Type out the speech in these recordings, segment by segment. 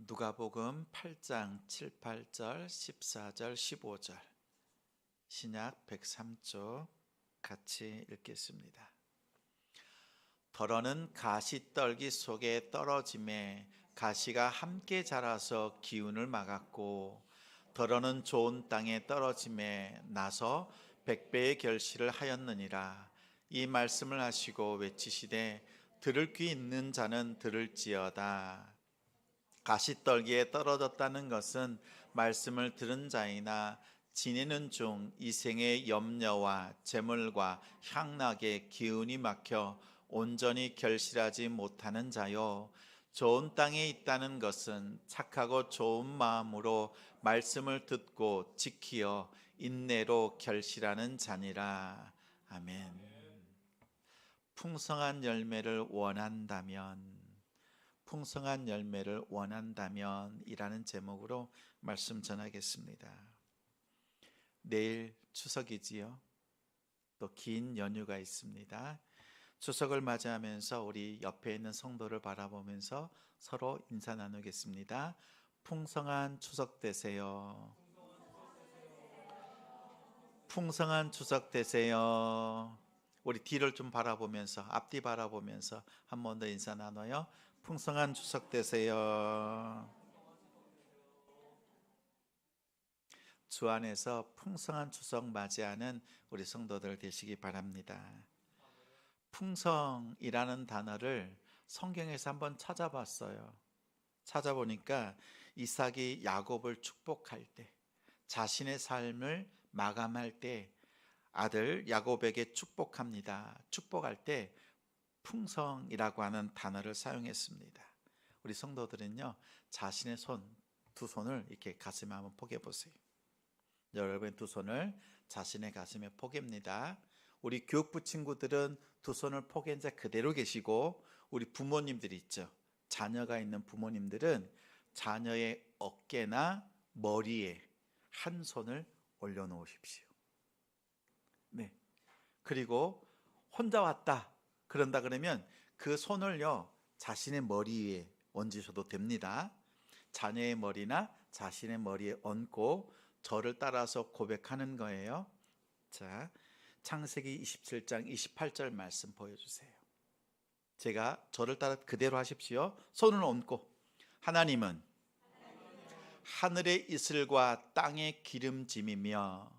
누가복음 8장 7, 8절, 14절, 15절 신약 103쪽 같이 읽겠습니다. 더러는 가시떨기 속에 떨어짐에 가시가 함께 자라서 기운을 막았고, 더러는 좋은 땅에 떨어짐에 나서 100배의 결실을 하였느니라. 이 말씀을 하시고 외치시되 들을 귀 있는 자는 들을지어다. 가시떨기에 떨어졌다는 것은 말씀을 들은 자이나 지내는 중 이생의 염려와 재물과 향락에 기운이 막혀 온전히 결실하지 못하는 자요, 좋은 땅에 있다는 것은 착하고 좋은 마음으로 말씀을 듣고 지키어 인내로 결실하는 자니라. 아멘. 풍성한 열매를 원한다면, 풍성한 열매를 원한다면 이라는 제목으로 말씀 전하겠습니다. 내일 추석이지요. 또 긴 연휴가 있습니다. 추석을 맞이하면서 우리 옆에 있는 성도를 바라보면서 서로 인사 나누겠습니다. 풍성한 추석 되세요. 풍성한 추석 되세요. 우리 뒤를 좀 바라보면서, 앞뒤 바라보면서 한 번 더 인사 나눠요. 풍성한 추석 되세요. 주 안에서 풍성한 추석 맞이하는 우리 성도들 되시기 바랍니다. 풍성이라는 단어를 성경에서 한번 찾아봤어요. 찾아보니까 이삭이 야곱을 축복할 때, 자신의 삶을 마감할 때 아들 야곱에게 축복합니다. 축복할 때 풍성이라고 하는 단어를 사용했습니다. 우리 성도들은요, 자신의 두 손을 이렇게 가슴에 한번 포개 보세요. 여러분 두 손을 자신의 가슴에 포갭니다. 우리 교육부 친구들은 두 손을 포갠 채 그대로 계시고, 우리 부모님들이 있죠. 자녀가 있는 부모님들은 자녀의 어깨나 머리에 한 손을 올려놓으십시오. 네. 그리고 혼자 왔다 그런다 그러면 그 손을요, 자신의 머리 위에 얹으셔도 됩니다. 자녀의 머리나 자신의 머리에 얹고 저를 따라서 고백하는 거예요. 자, 창세기 27장 28절 말씀 보여주세요. 제가 저를 따라 그대로 하십시오. 손을 얹고, 하나님은 하늘의 이슬과 땅의 기름짐이며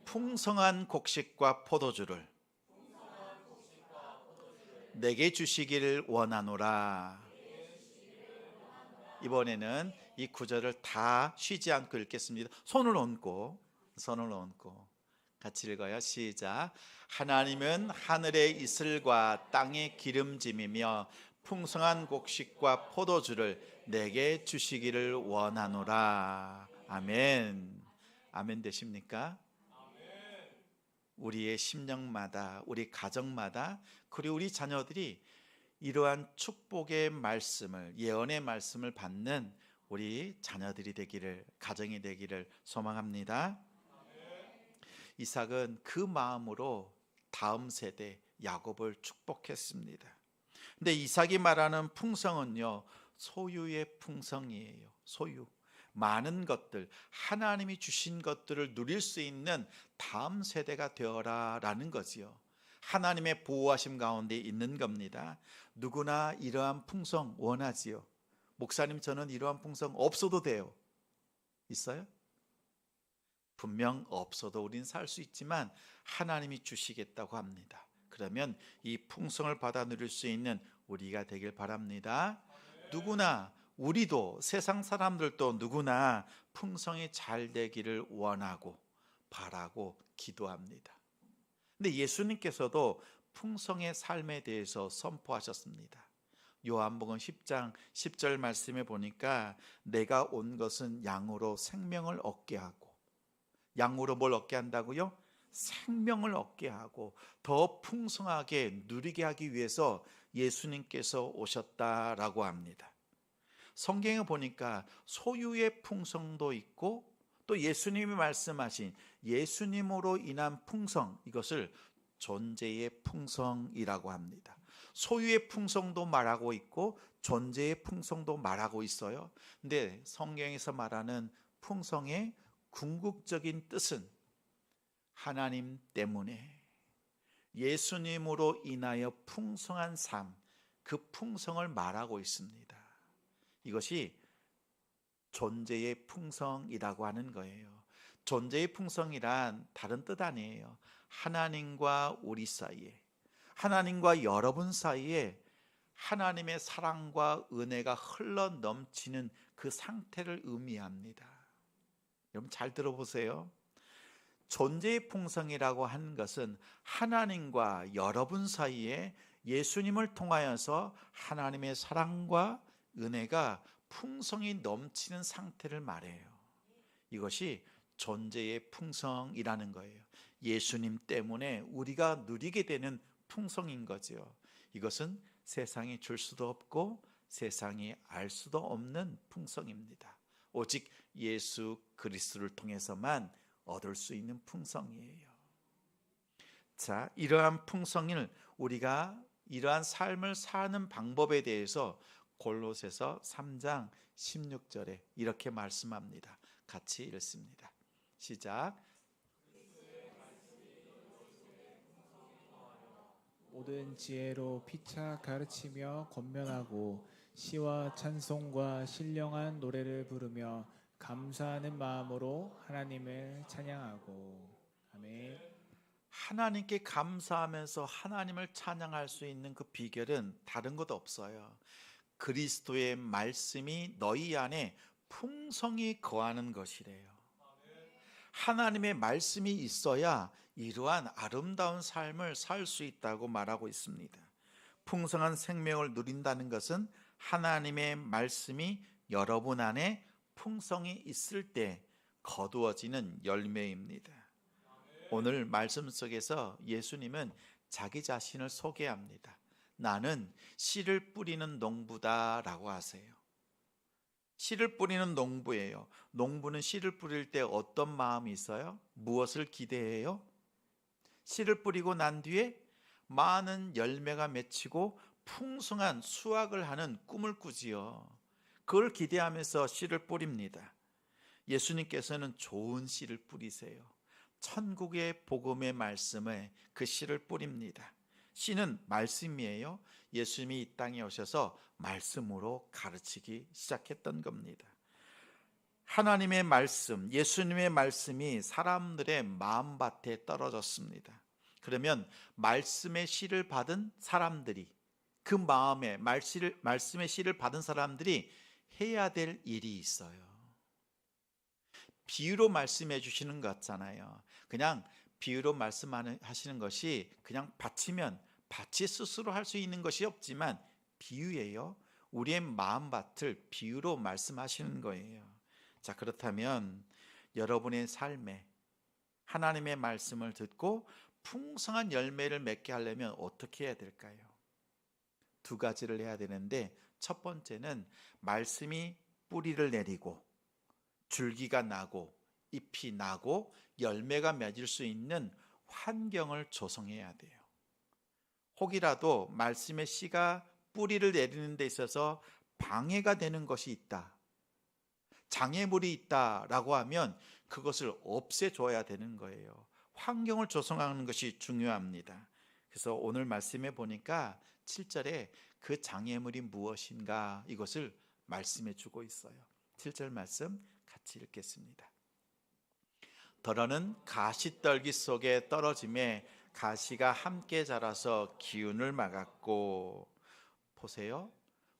풍성한 곡식과 포도주를 내게 주시기를 원하노라. 이번에는 이 구절을 다 쉬지 않고 읽겠습니다. 손을 얹고 같이 읽어요. 시작. 하나님은 하늘의 이슬과 땅의 기름짐이며 풍성한 곡식과 포도주를 내게 주시기를 원하노라. 아멘. 아멘 되십니까? 우리의 심령마다, 우리 가정마다, 그리고 우리 자녀들이 이러한 축복의 말씀을, 예언의 말씀을 받는 우리 자녀들이 되기를, 가정이 되기를 소망합니다. 이삭은 그 마음으로 다음 세대 야곱을 축복했습니다. 근데 이삭이 말하는 풍성은요, 소유의 풍성이에요. 소유. 많은 것들, 하나님이 주신 것들을 누릴 수 있는 다음 세대가 되어라 라는 거지요. 하나님의 보호하심 가운데 있는 겁니다. 누구나 이러한 풍성 원하지요. 목사님, 저는 이러한 풍성 없어도 돼요. 있어요? 분명 없어도 우린 살 수 있지만 하나님이 주시겠다고 합니다. 그러면 이 풍성을 받아 누릴 수 있는 우리가 되길 바랍니다. 누구나, 우리도, 세상 사람들도 누구나 풍성이 잘 되기를 원하고 바라고 기도합니다. 근데 예수님께서도 풍성의 삶에 대해서 선포하셨습니다. 요한복음 10장 10절 말씀에 보니까 내가 온 것은 양으로 생명을 얻게 하고, 양으로 뭘 얻게 한다고요? 생명을 얻게 하고 더 풍성하게 누리게 하기 위해서 예수님께서 오셨다라고 합니다. 성경에 보니까 소유의 풍성도 있고, 또 예수님이 말씀하신 예수님으로 인한 풍성, 이것을 존재의 풍성이라고 합니다. 소유의 풍성도 말하고 있고 존재의 풍성도 말하고 있어요. 근데 성경에서 말하는 풍성의 궁극적인 뜻은 하나님 때문에 예수님으로 인하여 풍성한 삶, 그 풍성을 말하고 있습니다. 이것이 존재의 풍성이라고 하는 거예요. 존재의 풍성이란 다른 뜻 아니에요. 하나님과 우리 사이에, 하나님과 여러분 사이에 하나님의 사랑과 은혜가 흘러 넘치는 그 상태를 의미합니다. 여러분 잘 들어보세요. 존재의 풍성이라고 하는 것은 하나님과 여러분 사이에 예수님을 통하여서 하나님의 사랑과 은혜가 풍성이 넘치는 상태를 말해요. 이것이 존재의 풍성이라는 거예요. 예수님 때문에 우리가 누리게 되는 풍성인 거죠. 이것은 세상이 줄 수도 없고 세상이 알 수도 없는 풍성입니다. 오직 예수 그리스도를 통해서만 얻을 수 있는 풍성이에요. 자, 이러한 풍성을 우리가 이러한 삶을 사는 방법에 대해서 골로새서 3장 16절에 이렇게 말씀합니다. 같이 읽습니다. 시작. 모든 지혜로 피차 가르치며 권면하고 시와 찬송과 신령한 노래를 부르며 감사하는 마음으로 하나님을 찬양하고. 아멘. 하나님께 감사하면서 하나님을 찬양할 수 있는 그 비결은 다른 것 없어요. 그리스도의 말씀이 너희 안에 풍성히 거하는 것이래요. 하나님의 말씀이 있어야 이러한 아름다운 삶을 살 수 있다고 말하고 있습니다. 풍성한 생명을 누린다는 것은 하나님의 말씀이 여러분 안에 풍성이 있을 때 거두어지는 열매입니다. 오늘 말씀 속에서 예수님은 자기 자신을 소개합니다. 나는 씨를 뿌리는 농부다라고 하세요. 씨를 뿌리는 농부예요. 농부는 씨를 뿌릴 때 어떤 마음이 있어요? 무엇을 기대해요? 씨를 뿌리고 난 뒤에 많은 열매가 맺히고 풍성한 수확을 하는 꿈을 꾸지요. 그걸 기대하면서 씨를 뿌립니다. 예수님께서는 좋은 씨를 뿌리세요. 천국의 복음의 말씀에 그 씨를 뿌립니다. 씨는 말씀이에요. 예수님이 이 땅에 오셔서 말씀으로 가르치기 시작했던 겁니다. 하나님의 말씀, 예수님의 말씀이 사람들의 마음밭에 떨어졌습니다. 그러면 말씀의 씨를 받은 사람들이, 그 마음에 말씀의 씨를 받은 사람들이 해야 될 일이 있어요. 비유로 말씀해 주시는 것 같잖아요. 그냥 비유로 말씀하시는 것이 그냥 바치면 밭이 스스로 할 수 있는 것이 없지만 비유예요. 우리의 마음밭을 비유로 말씀하시는 거예요. 자, 그렇다면 여러분의 삶에 하나님의 말씀을 듣고 풍성한 열매를 맺게 하려면 어떻게 해야 될까요? 두 가지를 해야 되는데, 첫 번째는 말씀이 뿌리를 내리고 줄기가 나고 잎이 나고 열매가 맺을 수 있는 환경을 조성해야 돼요. 혹이라도 말씀의 씨가 뿌리를 내리는 데 있어서 방해가 되는 것이 있다, 장애물이 있다라고 하면 그것을 없애줘야 되는 거예요. 환경을 조성하는 것이 중요합니다. 그래서 오늘 말씀해 보니까 7절에 그 장애물이 무엇인가 이것을 말씀해 주고 있어요. 7절 말씀 같이 읽겠습니다. 더러는 가시떨기 속에 떨어짐에 가시가 함께 자라서 기운을 막았고. 보세요.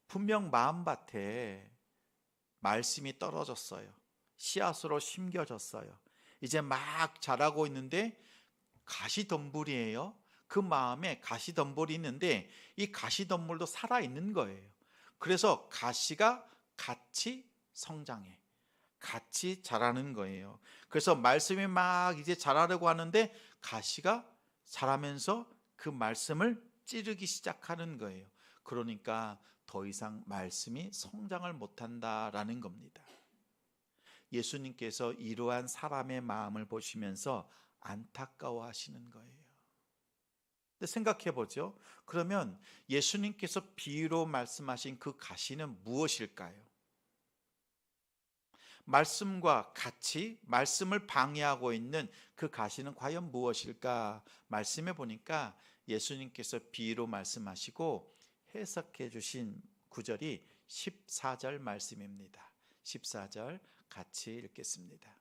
분명 마음밭에 말씀이 떨어졌어요. 씨앗으로 심겨졌어요. 이제 막 자라고 있는데 가시덤불이에요. 그 마음에 가시덤불이 있는데 이 가시덤불도 살아있는 거예요. 그래서 가시가 같이 성장해, 같이 자라는 거예요. 그래서 말씀이 막 이제 자라려고 하는데 가시가 자라면서 그 말씀을 찌르기 시작하는 거예요. 그러니까 더 이상 말씀이 성장을 못한다라는 겁니다. 예수님께서 이러한 사람의 마음을 보시면서 안타까워하시는 거예요. 근데 생각해 보죠. 그러면 예수님께서 비유로 말씀하신 그 가시는 무엇일까요? 말씀과 같이 말씀을 방해하고 있는 그 가시는 과연 무엇일까? 말씀해 보니까 예수님께서 비유로 말씀하시고 해석해 주신 구절이 14절 말씀입니다. 14절 같이 읽겠습니다.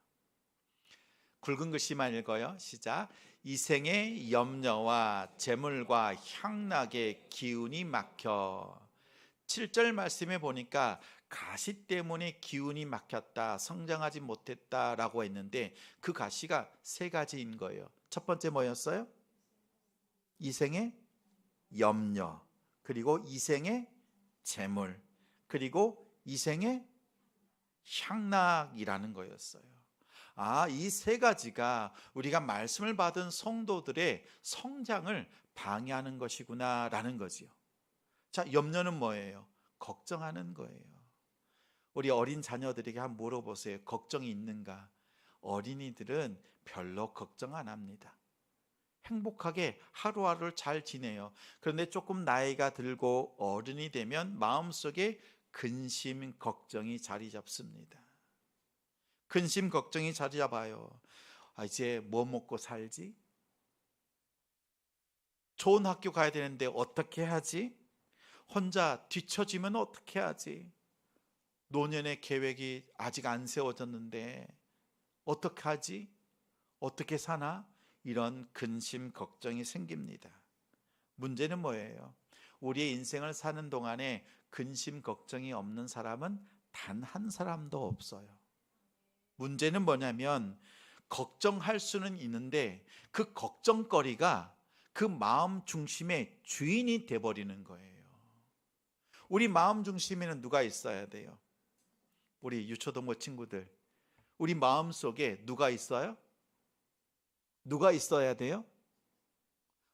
굵은 글씨만 읽어요. 시작. 이생의 염려와 재물과 향락의 기운이 막혀. 7절 말씀에 보니까 가시 때문에 기운이 막혔다, 성장하지 못했다라고 했는데 그 가시가 세 가지인 거예요. 첫 번째 뭐였어요? 이생의 염려, 그리고 이생의 재물, 그리고 이생의 향락이라는 거였어요. 이 세 가지가 우리가 말씀을 받은 성도들의 성장을 방해하는 것이구나라는 거지요. 자, 염려는 뭐예요? 걱정하는 거예요. 우리 어린 자녀들에게 한번 물어보세요. 걱정이 있는가? 어린이들은 별로 걱정 안 합니다. 행복하게 하루하루를 잘 지내요. 그런데 조금 나이가 들고 어른이 되면 마음속에 근심, 걱정이 자리 잡습니다. 근심, 걱정이 자리 잡아요. 이제 뭐 먹고 살지? 좋은 학교 가야 되는데 어떻게 하지? 혼자 뒤처지면 어떻게 하지? 노년의 계획이 아직 안 세워졌는데 어떻게 하지? 어떻게 사나? 이런 근심, 걱정이 생깁니다. 문제는 뭐예요? 우리의 인생을 사는 동안에 근심, 걱정이 없는 사람은 단 한 사람도 없어요. 문제는 뭐냐면 걱정할 수는 있는데 그 걱정거리가 그 마음 중심의 주인이 돼버리는 거예요. 우리 마음 중심에는 누가 있어야 돼요? 우리 유초동부 친구들, 우리 마음 속에 누가 있어요? 누가 있어야 돼요?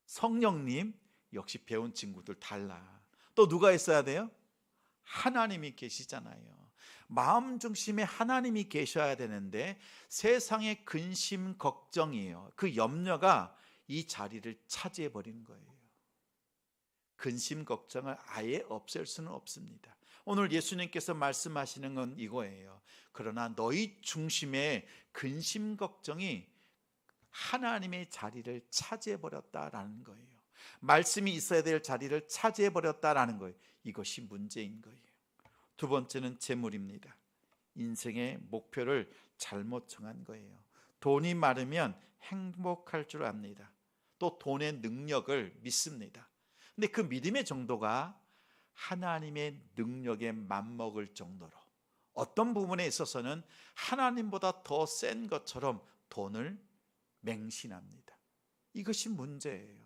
성령님. 역시 배운 친구들 달라. 또 누가 있어야 돼요? 하나님이 계시잖아요. 마음 중심에 하나님이 계셔야 되는데 세상의 근심, 걱정이에요. 그 염려가 이 자리를 차지해 버린 거예요. 근심, 걱정을 아예 없앨 수는 없습니다. 오늘 예수님께서 말씀하시는 건 이거예요. 그러나 너희 중심에 근심, 걱정이 하나님의 자리를 차지해 버렸다라는 거예요. 말씀이 있어야 될 자리를 차지해 버렸다라는 거예요. 이것이 문제인 거예요. 두 번째는 재물입니다. 인생의 목표를 잘못 정한 거예요. 돈이 많으면 행복할 줄 압니다. 또 돈의 능력을 믿습니다. 근데 그 믿음의 정도가 하나님의 능력에 맞먹을 정도로 어떤 부분에 있어서는 하나님보다 더 센 것처럼 돈을 맹신합니다. 이것이 문제예요.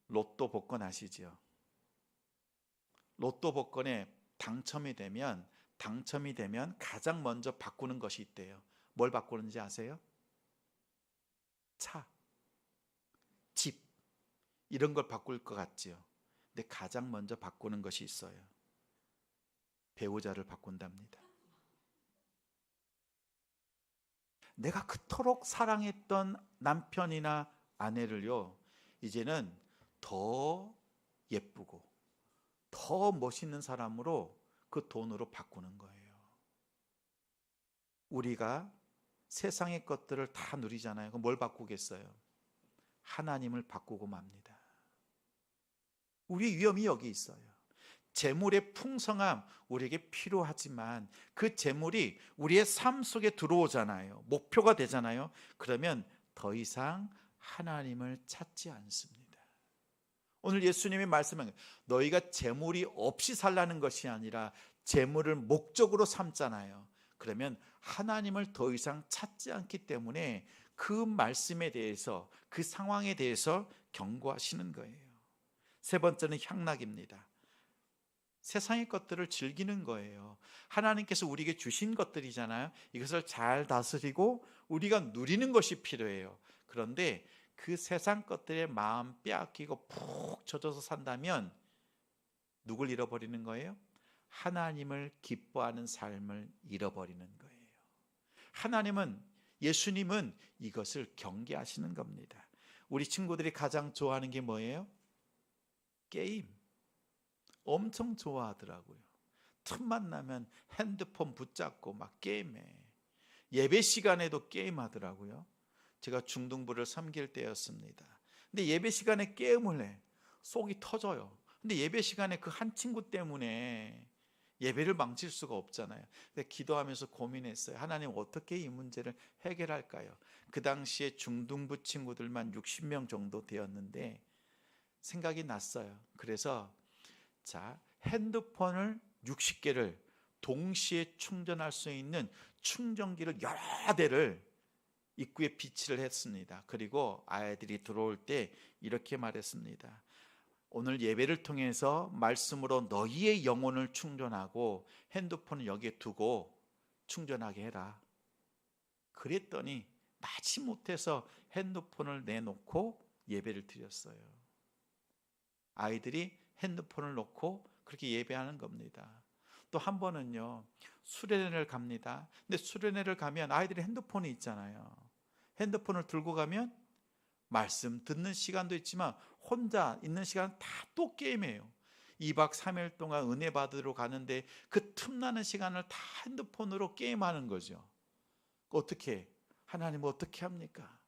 로또 복권 아시죠? 로또 복권에 당첨이 되면 가장 먼저 바꾸는 것이 있대요. 뭘 바꾸는지 아세요? 차, 집, 이런 걸 바꿀 것 같지요. 근데 가장 먼저 바꾸는 것이 있어요. 배우자를 바꾼답니다. 내가 그토록 사랑했던 남편이나 아내를요, 이제는 더 예쁘고 더 멋있는 사람으로 그 돈으로 바꾸는 거예요. 우리가 세상의 것들을 다 누리잖아요. 그럼 뭘 바꾸겠어요? 하나님을 바꾸고 맙니다. 우리 위험이 여기 있어요. 재물의 풍성함 우리에게 필요하지만 그 재물이 우리의 삶 속에 들어오잖아요. 목표가 되잖아요. 그러면 더 이상 하나님을 찾지 않습니다. 오늘 예수님이 말씀한 너희가 재물이 없이 살라는 것이 아니라 재물을 목적으로 삼잖아요. 그러면 하나님을 더 이상 찾지 않기 때문에 그 말씀에 대해서, 그 상황에 대해서 경고하시는 거예요. 세 번째는 향락입니다. 세상의 것들을 즐기는 거예요. 하나님께서 우리에게 주신 것들이잖아요. 이것을 잘 다스리고 우리가 누리는 것이 필요해요. 그런데 그 세상 것들에 마음 빼앗기고 푹 젖어서 산다면 누굴 잃어버리는 거예요? 하나님을 기뻐하는 삶을 잃어버리는 거예요. 하나님은 예수님은 이것을 경계하시는 겁니다. 우리 친구들이 가장 좋아하는 게 뭐예요? 게임. 엄청 좋아하더라고요. 틈만 나면 핸드폰 붙잡고 막 게임해. 예배 시간에도 게임하더라고요. 제가 중등부를 섬길 때였습니다. 근데 예배 시간에 게임을 해. 속이 터져요. 근데 예배 시간에 그 한 친구 때문에 예배를 망칠 수가 없잖아요. 근데 기도하면서 고민했어요. 하나님, 어떻게 이 문제를 해결할까요? 그 당시에 중등부 친구들만 60명 정도 되었는데 생각이 났어요. 그래서 자, 핸드폰을 60개를 동시에 충전할 수 있는 충전기를 여러 대를 입구에 비치를 했습니다. 그리고 아이들이 들어올 때 이렇게 말했습니다. 오늘 예배를 통해서 말씀으로 너희의 영혼을 충전하고 핸드폰을 여기에 두고 충전하게 해라. 그랬더니 마지못해서 핸드폰을 내놓고 예배를 드렸어요. 아이들이 핸드폰을 놓고 그렇게 예배하는 겁니다. 또 한 번은요, 수련회를 갑니다. 근데 수련회를 가면 아이들이 핸드폰이 있잖아요. 핸드폰을 들고 가면 말씀 듣는 시간도 있지만 혼자 있는 시간 다 또 게임해요. 2박 3일 동안 은혜 받으러 가는데 그 틈나는 시간을 다 핸드폰으로 게임하는 거죠. 어떻게, 하나님 어떻게 합니까?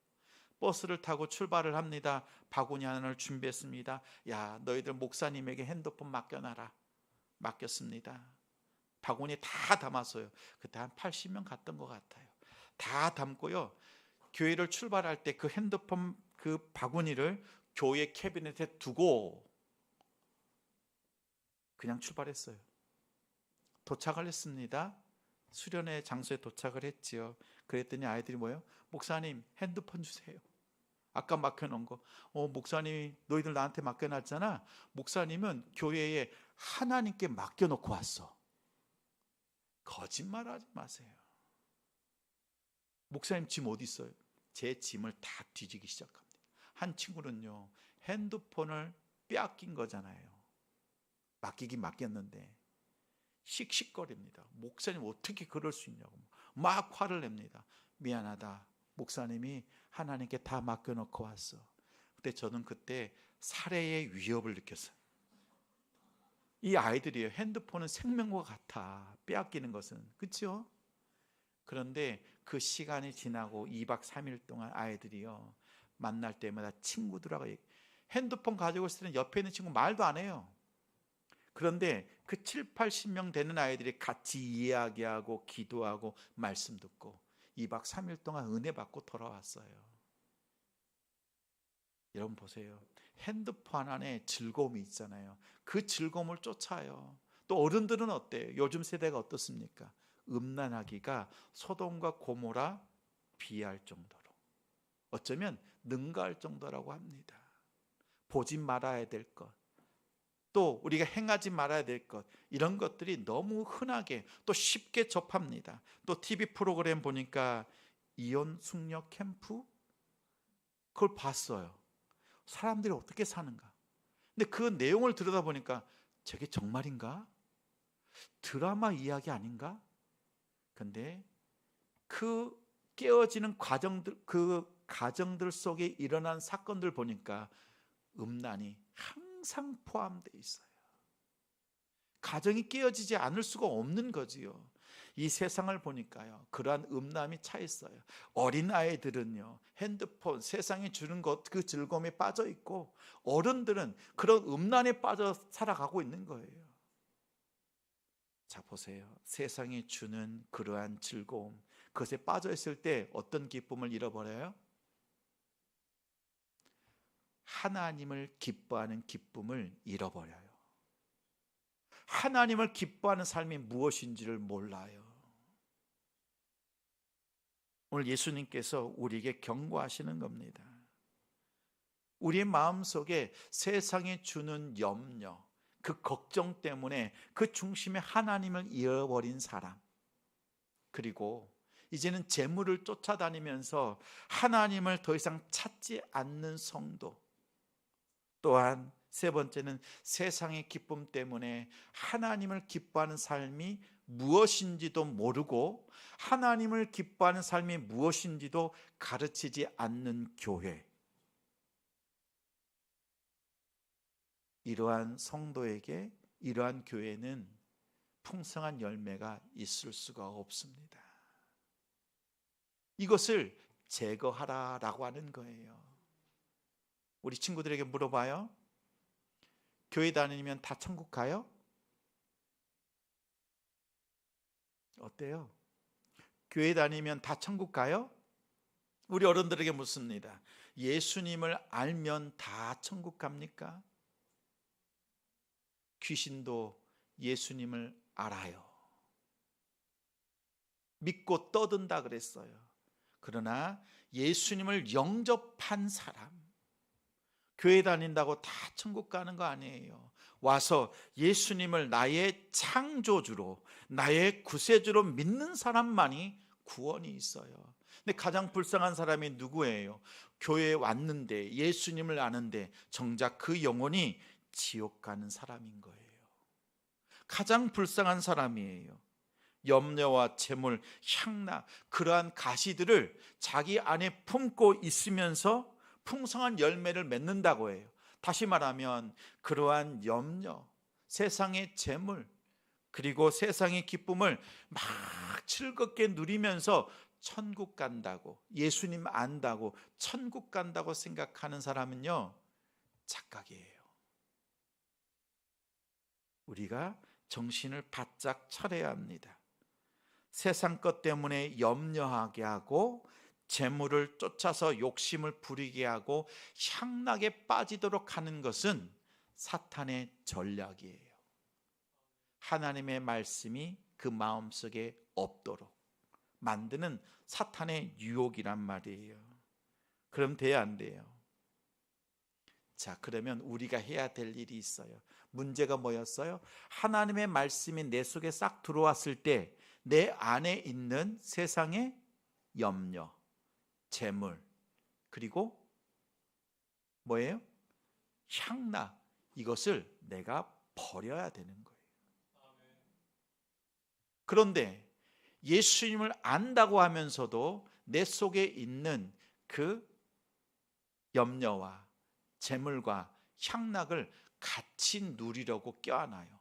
버스를 타고 출발을 합니다. 바구니 하나를 준비했습니다. 야, 너희들 목사님에게 핸드폰 맡겨놔라. 맡겼습니다. 바구니에 다 담았어요. 그때 한 80명 갔던 것 같아요. 다 담고요, 교회를 출발할 때 그 핸드폰 그 바구니를 교회 캐비넷에 두고 그냥 출발했어요. 도착을 했습니다. 수련회 장소에 도착을 했지요. 그랬더니 아이들이 뭐예요? 목사님, 핸드폰 주세요. 아까 맡겨놓은 거. 목사님이 너희들 나한테 맡겨놨잖아. 목사님은 교회에 하나님께 맡겨놓고 왔어. 거짓말하지 마세요. 목사님 짐 어디 있어요? 제 짐을 다 뒤지기 시작합니다. 한 친구는요, 핸드폰을 빼앗긴 거잖아요. 맡기긴 맡겼는데 씩씩거립니다. 목사님 어떻게 그럴 수 있냐고 막 화를 냅니다. 미안하다, 목사님이 하나님께 다 맡겨놓고 왔어. 근데 저는 그때 살해의 위협을 느꼈어요. 이 아이들이요, 핸드폰은 생명과 같아, 빼앗기는 것은. 그렇죠? 그런데 그 시간이 지나고 2박 3일 동안 아이들이요, 만날 때마다 친구들하고 핸드폰 가지고 있을 때는 옆에 있는 친구 말도 안 해요. 그런데 그 7, 80명 되는 아이들이 같이 이야기하고 기도하고 말씀 듣고 2박 3일 동안 은혜 받고 돌아왔어요. 여러분 보세요. 핸드폰 안에 즐거움이 있잖아요. 그 즐거움을 쫓아요. 또 어른들은 어때요? 요즘 세대가 어떻습니까? 음란하기가 소돔과 고모라 비할 정도로, 어쩌면 능가할 정도라고 합니다. 보지 말아야 될 것, 또 우리가 행하지 말아야 될 것, 이런 것들이 너무 흔하게 또 쉽게 접합니다. 또 TV 프로그램 보니까 이혼 숙녀 캠프, 그걸 봤어요. 사람들이 어떻게 사는가. 근데 그 내용을 들여다보니까 저게 정말인가? 드라마 이야기 아닌가? 근데 그 깨어지는 과정들, 그 가정들 속에 일어난 사건들 보니까 음란이 항상 포함되어 있어요. 가정이 깨어지지 않을 수가 없는 거지요. 이 세상을 보니까요, 그러한 음란이 차 있어요. 어린 아이들은요, 핸드폰, 세상이 주는 것, 그 즐거움에 빠져 있고, 어른들은 그런 음란에 빠져 살아가고 있는 거예요. 자, 보세요. 세상이 주는 그러한 즐거움, 그것에 빠져 있을 때 어떤 기쁨을 잃어버려요? 하나님을 기뻐하는 기쁨을 잃어버려요. 하나님을 기뻐하는 삶이 무엇인지를 몰라요. 오늘 예수님께서 우리에게 경고하시는 겁니다. 우리의 마음속에 세상이 주는 염려, 그 걱정 때문에 그 중심에 하나님을 잃어버린 사람, 그리고 이제는 재물을 쫓아다니면서 하나님을 더 이상 찾지 않는 성도, 또한 세 번째는 세상의 기쁨 때문에 하나님을 기뻐하는 삶이 무엇인지도 모르고 하나님을 기뻐하는 삶이 무엇인지도 가르치지 않는 교회, 이러한 성도에게 이러한 교회는 풍성한 열매가 있을 수가 없습니다. 이것을 제거하라라고 하는 거예요. 우리 친구들에게 물어봐요. 교회 다니면 다 천국 가요? 어때요? 교회 다니면 다 천국 가요? 우리 어른들에게 묻습니다. 예수님을 알면 다 천국 갑니까? 귀신도 예수님을 알아요. 믿고 떠든다 그랬어요. 그러나 예수님을 영접한 사람, 교회 다닌다고 다 천국 가는 거 아니에요. 와서 예수님을 나의 창조주로, 나의 구세주로 믿는 사람만이 구원이 있어요. 근데 가장 불쌍한 사람이 누구예요? 교회에 왔는데 예수님을 아는데 정작 그 영혼이 지옥 가는 사람인 거예요. 가장 불쌍한 사람이에요. 염려와 재물, 향락, 그러한 가시들을 자기 안에 품고 있으면서 풍성한 열매를 맺는다고 해요. 다시 말하면 그러한 염려, 세상의 재물, 그리고 세상의 기쁨을 막 즐겁게 누리면서 천국 간다고, 예수님 안다고 천국 간다고 생각하는 사람은요, 착각이에요. 우리가 정신을 바짝 차려야 합니다. 세상 것 때문에 염려하게 하고 재물을 쫓아서 욕심을 부리게 하고 향락에 빠지도록 하는 것은 사탄의 전략이에요. 하나님의 말씀이 그 마음속에 없도록 만드는 사탄의 유혹이란 말이에요. 그럼 돼야 안 돼요? 자, 그러면 우리가 해야 될 일이 있어요. 문제가 뭐였어요? 하나님의 말씀이 내 속에 싹 들어왔을 때 내 안에 있는 세상의 염려, 재물, 그리고 뭐예요? 향락, 이것을 내가 버려야 되는 거예요. 그런데 예수님을 안다고 하면서도 내 속에 있는 그 염려와 재물과 향락을 같이 누리려고 껴안아요.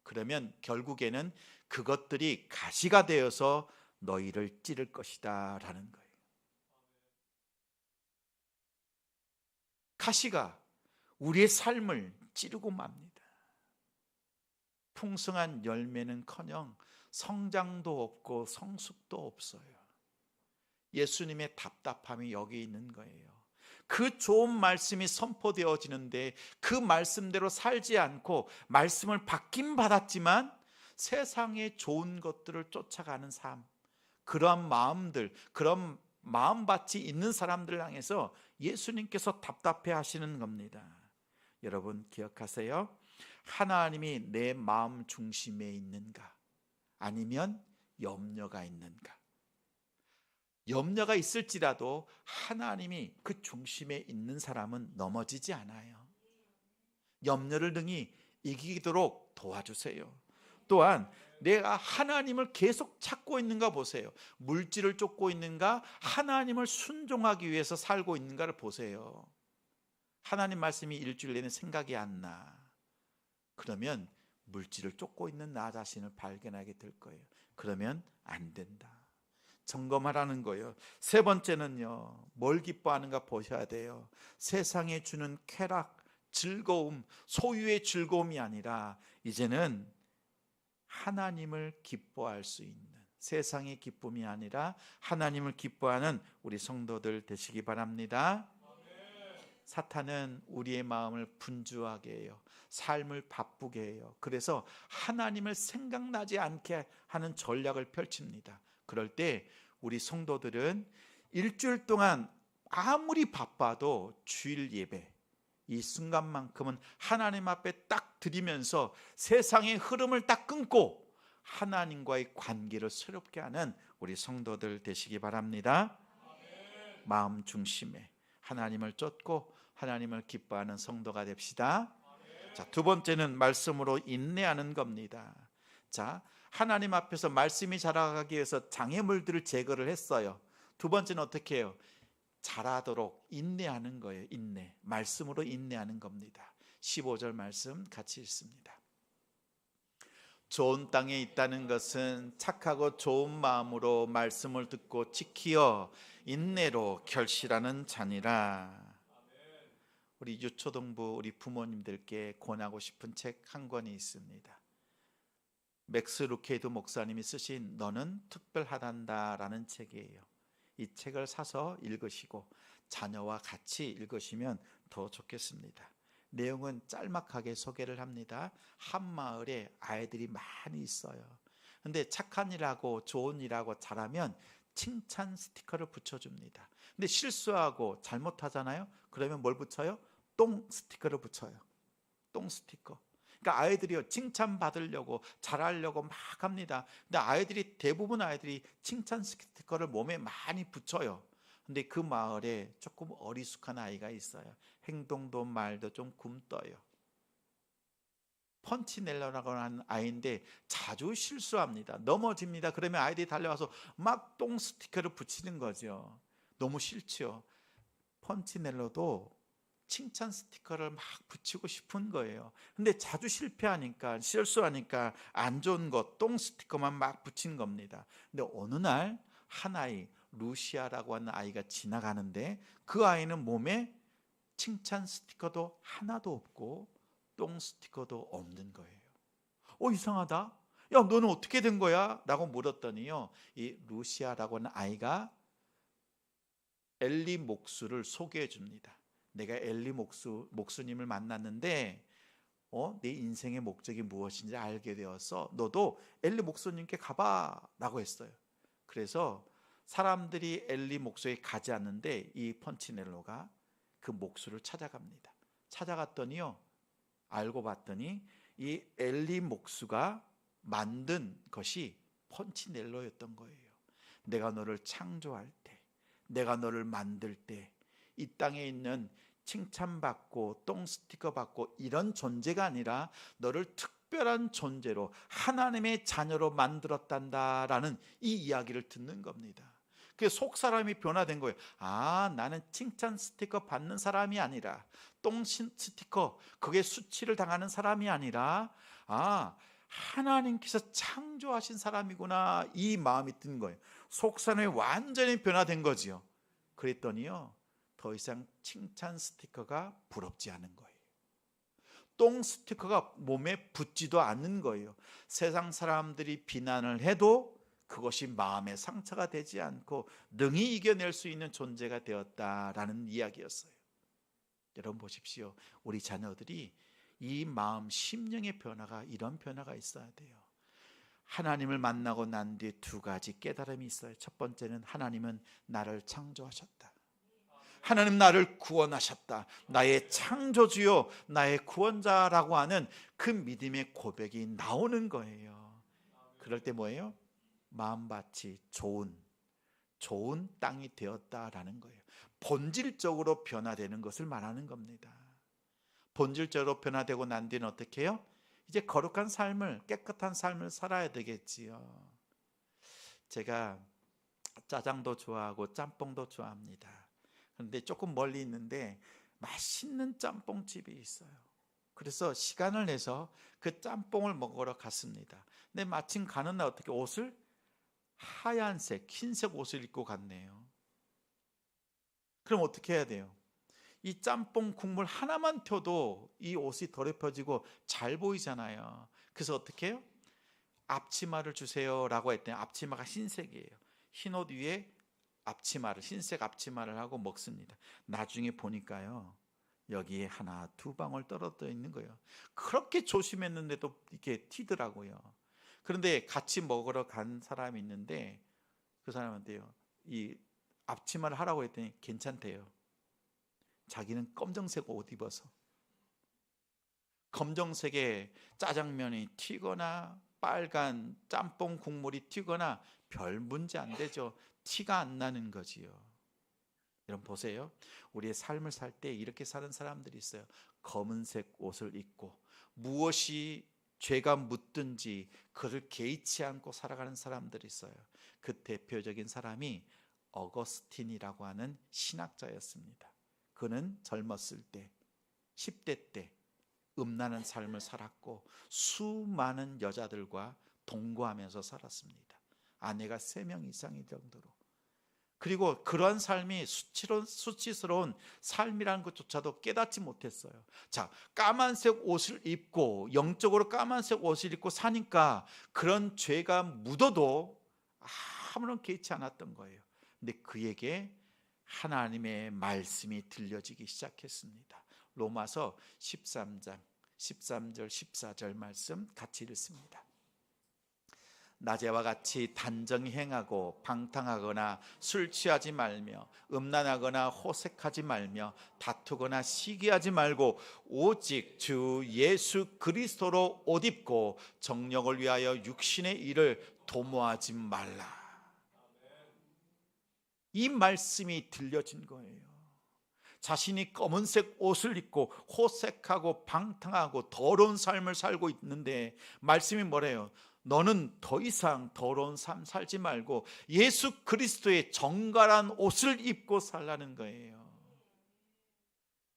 그러면 결국에는 그것들이 가시가 되어서 너희를 찌를 것이다 라는 거예요. 가시가 우리의 삶을 찌르고 맙니다. 풍성한 열매는커녕 성장도 없고 성숙도 없어요. 예수님의 답답함이 여기 있는 거예요. 그 좋은 말씀이 선포되어지는데 그 말씀대로 살지 않고 말씀을 받긴 받았지만 세상의 좋은 것들을 쫓아가는 삶, 그런 마음들, 그런 마음밭이 있는 사람들을 향해서 예수님께서 답답해 하시는 겁니다. 여러분 기억하세요. 하나님이 내 마음 중심에 있는가? 아니면 염려가 있는가? 염려가 있을지라도 하나님이 그 중심에 있는 사람은 넘어지지 않아요. 염려를 능히 이기도록 도와주세요. 또한 내가 하나님을 계속 찾고 있는가 보세요. 물질을 쫓고 있는가? 하나님을 순종하기 위해서 살고 있는가를 보세요. 하나님 말씀이 일주일 내내 생각이 안 나. 그러면 물질을 쫓고 있는 나 자신을 발견하게 될 거예요. 그러면 안 된다. 점검하라는 거예요. 세 번째는요, 뭘 기뻐하는가 보셔야 돼요. 세상에 주는 쾌락, 즐거움, 소유의 즐거움이 아니라 이제는 하나님을 기뻐할 수 있는, 세상의 기쁨이 아니라 하나님을 기뻐하는 우리 성도들 되시기 바랍니다. 사탄은 우리의 마음을 분주하게 해요. 삶을 바쁘게 해요. 그래서 하나님을 생각나지 않게 하는 전략을 펼칩니다. 그럴 때 우리 성도들은 일주일 동안 아무리 바빠도 주일 예배, 이 순간만큼은 하나님 앞에 딱 드리면서 세상의 흐름을 딱 끊고 하나님과의 관계를 새롭게 하는 우리 성도들 되시기 바랍니다. 마음 중심에 하나님을 쫓고 하나님을 기뻐하는 성도가 됩시다. 자, 두 번째는 말씀으로 인내하는 겁니다. 자, 하나님 앞에서 말씀이 자라가기 위해서 장애물들을 제거를 했어요. 두 번째는 어떻게 해요? 자라도록 인내하는 거예요. 인내. 말씀으로 인내하는 겁니다. 15절 말씀 같이 읽습니다. 좋은 땅에 있다는 것은 착하고 좋은 마음으로 말씀을 듣고 지키어 인내로 결실하는 자니라. 우리 유초등부 우리 부모님들께 권하고 싶은 책 한 권이 있습니다. 맥스 루케이드 목사님이 쓰신 너는 특별하단다 라는 책이에요. 이 책을 사서 읽으시고 자녀와 같이 읽으시면 더 좋겠습니다. 내용은 짤막하게 소개를 합니다. 한 마을에 아이들이 많이 있어요. 근데 착한 일하고 좋은 일하고 잘하면 칭찬 스티커를 붙여줍니다. 근데 실수하고 잘못하잖아요. 그러면 뭘 붙여요? 똥 스티커를 붙여요. 똥 스티커. 그러니까 아이들이요, 칭찬 받으려고 잘하려고 막 합니다. 근데 아이들이, 대부분 아이들이 칭찬 스티커를 몸에 많이 붙여요. 근데 그 마을에 조금 어리숙한 아이가 있어요. 행동도 말도 좀 굼떠요. 펀치넬러라고 하는 아이인데 자주 실수합니다. 넘어집니다. 그러면 아이들이 달려와서 막 똥 스티커를 붙이는 거죠. 너무 싫죠. 펀치넬러도 칭찬 스티커를 막 붙이고 싶은 거예요. 근데 자주 실패하니까, 실수하니까 안 좋은 것, 똥 스티커만 막 붙인 겁니다. 근데 어느 날 한 아이, 루시아라고 하는 아이가 지나가는데 그 아이는 몸에 칭찬 스티커도 하나도 없고 똥 스티커도 없는 거예요. 이상하다. 야, 너는 어떻게 된 거야? 라고 물었더니요, 이 루시아라고 하는 아이가 엘리 목수를 소개해 줍니다. 내가 엘리 목수님을 만났는데 내 인생의 목적이 무엇인지 알게 되어서 너도 엘리 목수님께 가봐 라고 했어요. 그래서 사람들이 엘리 목수에 가지 않는데 이 펀치넬로가 그 목수를 찾아갑니다. 찾아갔더니요, 알고 봤더니 이 엘리 목수가 만든 것이 펀치넬로였던 거예요. 내가 너를 창조할 때, 내가 너를 만들 때 이 땅에 있는 칭찬받고 똥 스티커 받고 이런 존재가 아니라 너를 특별한 존재로 하나님의 자녀로 만들었단다라는 이 이야기를 듣는 겁니다. 그 속 사람이 변화된 거예요. 나는 칭찬 스티커 받는 사람이 아니라, 똥 스티커 그게 수치를 당하는 사람이 아니라 하나님께서 창조하신 사람이구나, 이 마음이 든 거예요. 속 사람이 완전히 변화된 거지요. 그랬더니요, 더 이상 칭찬 스티커가 부럽지 않은 거예요. 똥 스티커가 몸에 붙지도 않는 거예요. 세상 사람들이 비난을 해도 그것이 마음의 상처가 되지 않고 능히 이겨낼 수 있는 존재가 되었다라는 이야기였어요. 여러분 보십시오. 우리 자녀들이 이 마음 심령의 변화가, 이런 변화가 있어야 돼요. 하나님을 만나고 난 뒤에 두 가지 깨달음이 있어요. 첫 번째는 하나님은 나를 창조하셨다. 하나님 나를 구원하셨다. 나의 창조주요, 나의 구원자라고 하는 그 믿음의 고백이 나오는 거예요. 그럴 때 뭐예요? 마음밭이 좋은 땅이 되었다라는 거예요. 본질적으로 변화되는 것을 말하는 겁니다. 본질적으로 변화되고 난 뒤는 어떻게 해요? 이제 거룩한 삶을, 깨끗한 삶을 살아야 되겠지요. 제가 짜장도 좋아하고 짬뽕도 좋아합니다. 그런데 조금 멀리 있는데 맛있는 짬뽕집이 있어요. 그래서 시간을 내서 그 짬뽕을 먹으러 갔습니다. 근데 마침 가는 날 어떻게 옷을 하얀색, 흰색 옷을 입고 갔네요. 그럼 어떻게 해야 돼요? 이 짬뽕 국물 하나만 튀어도 이 옷이 더럽혀지고 잘 보이잖아요. 그래서 어떻게 해요? 앞치마를 주세요 라고 했더니 앞치마가 흰색이에요. 흰 옷 위에 앞치마를, 흰색 앞치마를 하고 먹습니다. 나중에 보니까요, 여기에 하나 두 방울 떨어져 있는 거예요. 그렇게 조심했는데도 이렇게 튀더라고요. 그런데 같이 먹으러 간 사람이 있는데 그 사람한테요, 이 앞치마를 하라고 했더니 괜찮대요. 자기는 검정색 옷 입어서 검정색의 짜장면이 튀거나 빨간 짬뽕 국물이 튀거나 별 문제 안 되죠. 티가 안 나는 거지요. 여러분 보세요. 우리의 삶을 살 때 이렇게 사는 사람들이 있어요. 검은색 옷을 입고 무엇이 죄가 묻든지 그를 개의치 않고 살아가는 사람들이 있어요. 그 대표적인 사람이 어거스틴이라고 하는 신학자였습니다. 그는 젊었을 때 10대 때 음란한 삶을 살았고 수많은 여자들과 동거하면서 살았습니다. 아내가 3명 이상일 정도로. 그리고 그러한 삶이 수치스러운 삶이라는 것조차도 깨닫지 못했어요. 자, 까만색 옷을 입고 영적으로 까만색 옷을 입고 사니까 그런 죄가 묻어도 아무런 개의치 않았던 거예요. 근데 그에게 하나님의 말씀이 들려지기 시작했습니다. 로마서 13장 13절 14절 말씀 같이 읽습니다. 낮에와 같이 단정히 행하고 방탕하거나 술 취하지 말며 음란하거나 호색하지 말며 다투거나 시기하지 말고 오직 주 예수 그리스도로 옷 입고 정령을 위하여 육신의 일을 도모하지 말라. 이 말씀이 들려진 거예요. 자신이 검은색 옷을 입고 호색하고 방탕하고 더러운 삶을 살고 있는데 말씀이 뭐래요? 너는 더 이상 더러운 삶 살지 말고 예수 그리스도의 정갈한 옷을 입고 살라는 거예요.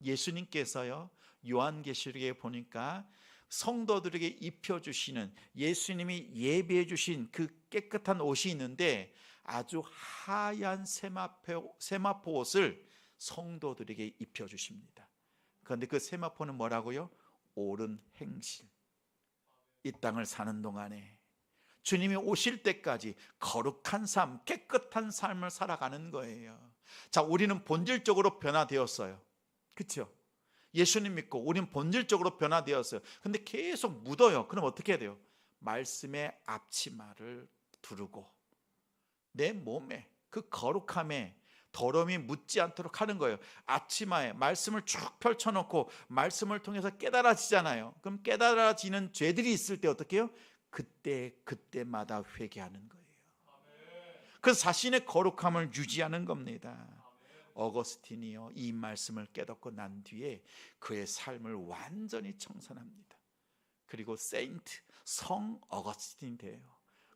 예수님께서요, 요한계시록에 보니까 성도들에게 입혀주시는, 예수님이 예배해 주신 그 깨끗한 옷이 있는데 아주 하얀 세마포 옷을 성도들에게 입혀주십니다. 그런데 그 세마포는 뭐라고요? 옳은 행실. 이 땅을 사는 동안에 주님이 오실 때까지 거룩한 삶, 깨끗한 삶을 살아가는 거예요. 자, 우리는 본질적으로 변화되었어요. 그렇죠? 예수님 믿고 우리는 본질적으로 변화되었어요. 근데 계속 묻어요. 그럼 어떻게 해야 돼요? 말씀의 앞치마를 두르고 내 몸에 그 거룩함에 더러움이 묻지 않도록 하는 거예요. 앞치마에 말씀을 쭉 펼쳐놓고 말씀을 통해서 깨달아지잖아요. 그럼 깨달아지는 죄들이 있을 때 어떻게 해요? 그때마다 회개하는 거예요. 그래서 자신의 거룩함을 유지하는 겁니다. 어거스틴이요, 이 말씀을 깨닫고 난 뒤에 그의 삶을 완전히 청산합니다. 그리고 세인트, 성 어거스틴이 돼요.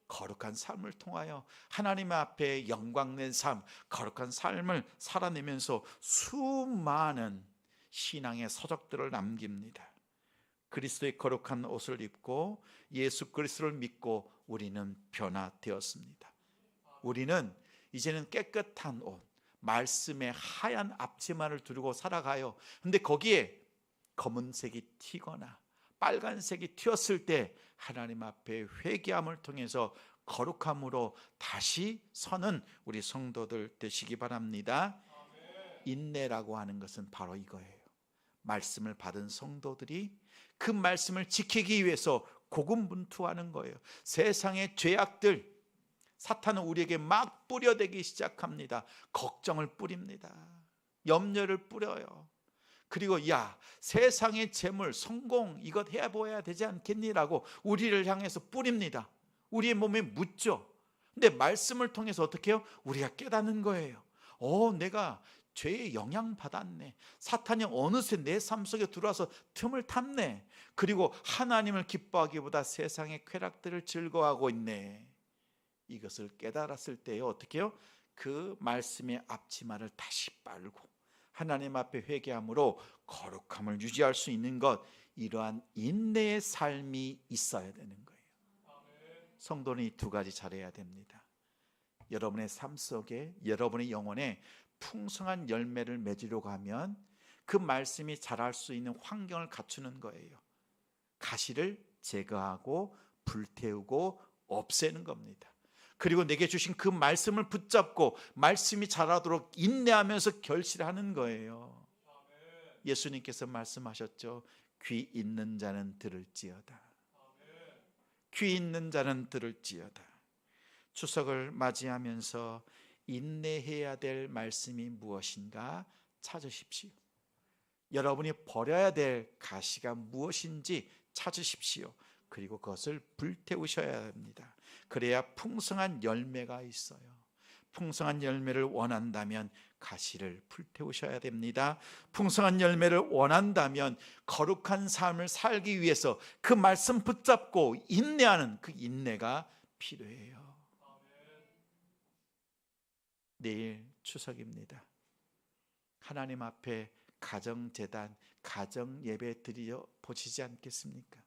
거룩한 삶을 통하여 하나님 앞에 영광낸 삶, 거룩한 삶을 살아내면서 수많은 신앙의 서적들을 남깁니다. 그리스도의 거룩한 옷을 입고 예수 그리스도를 믿고 우리는 변화되었습니다. 우리는 이제는 깨끗한 옷, 말씀의 하얀 앞치마를 두르고 살아가요. 근데 거기에 검은색이 튀거나 빨간색이 튀었을 때 하나님 앞에 회개함을 통해서 거룩함으로 다시 서는 우리 성도들 되시기 바랍니다. 인내라고 하는 것은 바로 이거예요. 말씀을 받은 성도들이 그 말씀을 지키기 위해서 고군분투하는 거예요. 세상의 죄악들, 사탄은 우리에게 막 뿌려대기 시작합니다. 걱정을 뿌립니다. 염려를 뿌려요. 그리고 야, 세상의 재물, 성공 이것 해보아야 되지 않겠니라고 우리를 향해서 뿌립니다. 우리의 몸에 묻죠. 근데 말씀을 통해서 어떻게 해요? 우리가 깨닫는 거예요. 내가 죄에 영향받았네. 사탄이 어느새 내 삶 속에 들어와서 틈을 탔네. 그리고 하나님을 기뻐하기보다 세상의 쾌락들을 즐거워하고 있네. 이것을 깨달았을 때요, 어떻게 해요? 그 말씀의 앞치마를 다시 빨고 하나님 앞에 회개함으로 거룩함을 유지할 수 있는 것, 이러한 인내의 삶이 있어야 되는 거예요. 성도는 이 두 가지 잘해야 됩니다. 여러분의 삶 속에, 여러분의 영혼에 풍성한 열매를 맺으려고 하면 그 말씀이 자랄 수 있는 환경을 갖추는 거예요. 가시를 제거하고 불태우고 없애는 겁니다. 그리고 내게 주신 그 말씀을 붙잡고 말씀이 자라도록 인내하면서 결실하는 거예요. 예수님께서 말씀하셨죠. 귀 있는 자는 들을지어다. 귀 있는 자는 들을지어다. 추석을 맞이하면서 인내해야 될 말씀이 무엇인가 찾으십시오. 여러분이 버려야 될 가시가 무엇인지 찾으십시오. 그리고 그것을 불태우셔야 합니다. 그래야 풍성한 열매가 있어요. 풍성한 열매를 원한다면 가시를 불태우셔야 됩니다. 풍성한 열매를 원한다면 거룩한 삶을 살기 위해서 그 말씀 붙잡고 인내하는 그 인내가 필요해요. 내일 추석입니다. 하나님 앞에 가정재단, 가정예배 드려 보시지 않겠습니까?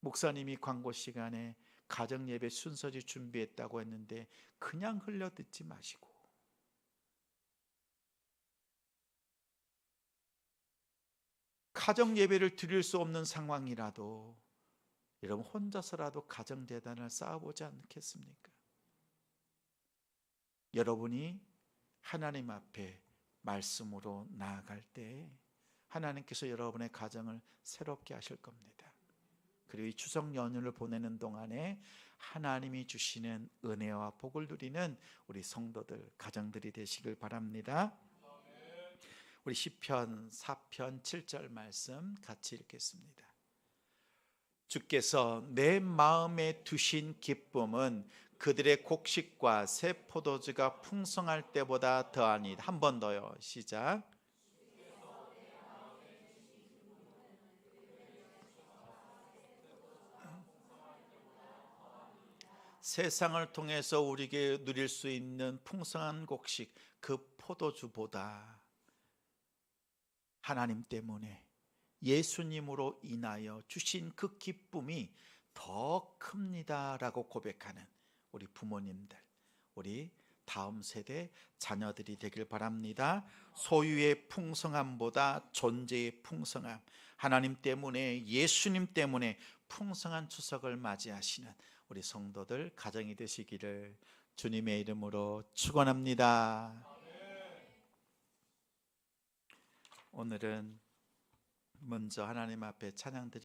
목사님이 광고 시간에 가정예배 순서지 준비했다고 했는데 그냥 흘려 듣지 마시고 가정예배를 드릴 수 없는 상황이라도 여러분 혼자서라도 가정재단을 쌓아보지 않겠습니까? 여러분이 하나님 앞에 말씀으로 나아갈 때 하나님께서 여러분의 가정을 새롭게 하실 겁니다. 그리고 이 추석 연휴를 보내는 동안에 하나님이 주시는 은혜와 복을 누리는 우리 성도들, 가정들이 되시길 바랍니다. 우리 시편 4편 7절 말씀 같이 읽겠습니다. 주께서 내 마음에 두신 기쁨은 그들의 곡식과 새 포도주가 풍성할 때보다 더하니. 한 번 더요. 시작. 세상을 통해서 우리에게 누릴 수 있는 풍성한 곡식, 그 포도주보다 하나님 때문에 예수님으로 인하여 주신 그 기쁨이 더 큽니다라고 고백하는 우리 부모님들, 우리 다음 세대 자녀들이 되길 바랍니다. 소유의 풍성함보다 존재의 풍성함, 하나님 때문에, 예수님 때문에 풍성한 추석을 맞이하시는 우리 성도들 가정이 되시기를 주님의 이름으로 축원합니다. 오늘은 먼저 하나님 앞에 찬양 드리